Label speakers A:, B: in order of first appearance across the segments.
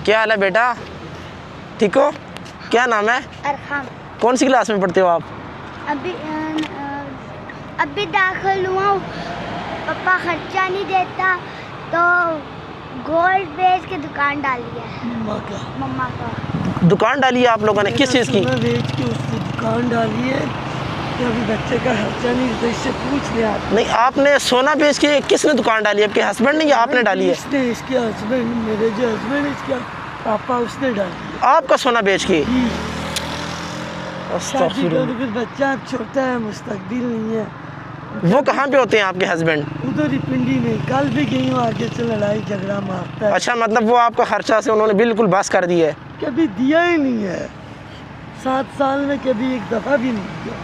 A: क्या हाल है बेटा, ठीक हो? क्या नाम है?
B: अरहम।
A: कौन सी क्लास में पढ़ते हो आप?
B: अभी दाखिल हुआ हूँ। पापा खर्चा नहीं देता तो गोल्ड बेच के दुकान डाली है। मम्मा का
A: दुकान डाली है आप लोगों ने? किस चीज़ की?
C: सोना बेच के उसने दुकान डाली है कि अभी बच्चे का खर्चा नहीं, तो इससे पूछ लिया आप।
A: नहीं, आपने सोना बेच के किसने दुकान डाली है? आपके हस्बैंड ने या आपने डाली है?
C: इसने, इसके हस्बैंड, मेरे जो हस्बैंड इसका पापा, उसने डाली है।
A: आपका सोना बेच के?
C: जी। शादी
A: अस्तगफिरुल्लाह।
C: कर, फिर बच्चा अब छोटा है, मुस्तकबिल नहीं है।
A: वो कहाँ पे होते हैं आपके हस्बैंड?
C: उधर ही पिंडी में। कल भी गई हूँ, आगे से लड़ाई झगड़ा मारता है।
A: अच्छा, मतलब वो आपका खर्चा से उन्होंने बिल्कुल बस कर दिया है?
C: कभी दिया ही नहीं है, 7 साल में कभी एक दफ़ा भी नहीं दिया।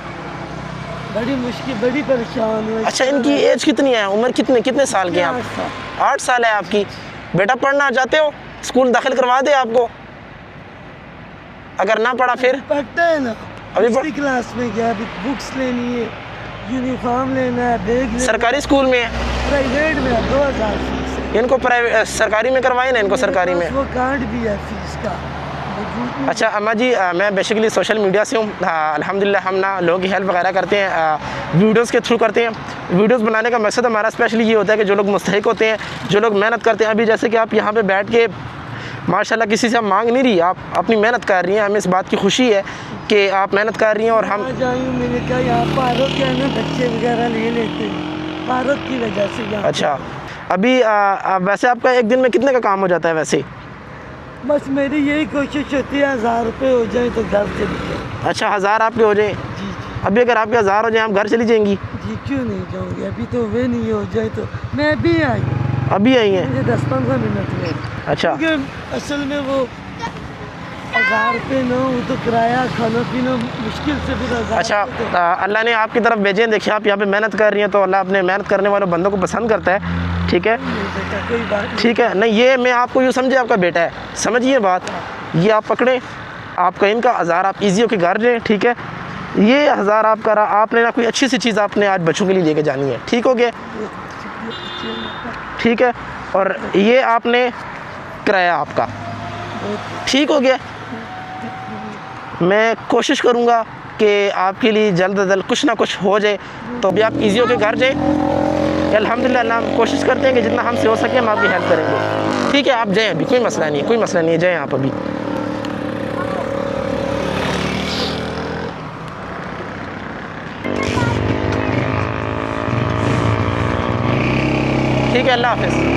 C: बड़ी मुश्किल, बड़ी परेशान हुआ।
A: अच्छा, इनकी एज कितनी है, उम्र कितने साल के हैं आप? 8 साल है आपकी। बेटा पढ़ना चाहते हो? स्कूल दाखिल करवा दे आपको, अगर ना पढ़ा फिर?
C: पढ़ता है ना,
A: अभी
C: दूसरी क्लास में गया। अभी बुक्स लेनी है, यूनिफॉर्म लेना है, बैग लेना।
A: सरकारी स्कूल में है?
C: प्राइवेट में है, 2000 फीस है।
A: इनको प्राइवेट सरकारी में करवाए ना, इनको सरकारी में।
C: वो कार्ड भी है फीस का।
A: अच्छा अम्मा जी, मैं बेसिकली सोशल मीडिया से हूँ। अल्हम्दुलिल्लाह हम ना लोगों की हेल्प वगैरह करते हैं, वीडियोस के थ्रू करते हैं। वीडियोस बनाने का मकसद हमारा स्पेशली ये होता है कि जो लोग मुस्तहिक होते हैं, जो लोग मेहनत करते हैं, अभी जैसे कि आप यहाँ पे बैठ के माशाल्लाह किसी से हम मांग नहीं रही, आप अपनी मेहनत कर रही हैं। हमें इस बात की खुशी है कि आप मेहनत कर रही हैं। और हम
C: मैंने कहा यहाँ पार्क के ना बच्चे वगैरह ले लेते हैं, पार्क की वजह से यहाँ।
A: अच्छा, अभी वैसे आपका एक दिन में कितने का काम हो जाता है वैसे?
C: बस मेरी यही कोशिश होती है 1000 रुपये हो जाए तो घर चली जाए।
A: अच्छा, 1000 आपके हो जाए?
C: जी जी।
A: अभी अगर आपके 1000 हो जाए, आप घर चली जाएंगी?
C: जी, क्यों नहीं जाऊँगी? अभी तो वे नहीं हो जाए तो मैं अभी आई हूँ।
A: अभी आई हैं?
C: मुझे 10-15 मिनट में।
A: अच्छा,
C: क्योंकि असल में वो 1000 रुपये ना हो तो किराया खाना पीना मुश्किल से, फिर 1000।
A: अच्छा, अल्लाह ने आपकी तरफ भेजे हैं। देखिए आप यहाँ पे मेहनत कर रही हैं, तो अल्लाह अपने मेहनत करने वाले बंदों को पसंद करता है। ठीक है,
C: कोई बात नहीं।
A: ठीक है। नहीं, ये मैं आपको यूँ समझे आपका बेटा है, समझिए बात। ये आप पकड़े, आपका इनका 1000 आप ईजी होकर घर जाएँ। ठीक है, ये 1000 आपका रहा। आपने ना कोई अच्छी सी चीज़ आपने आज बच्चों के लिए लेके जानी है, ठीक हो गया? ठीक है, और ये आपने किराया आपका, ठीक हो गया। मैं कोशिश करूँगा कि आपके लिए जल्द अज जल्द कुछ ना कुछ हो जाए, तो अभी आप इजी होकर घर जाए। अल्हम्दुलिल्लाह हम कोशिश करते हैं कि जितना हमसे हो सके हम आपकी हेल्प करेंगे। ठीक है, आप जाएँ, अभी कोई मसला नहीं है, कोई मसला नहीं है, जाएँ आप अभी। ठीक है, अल्लाह हाफ़िज़।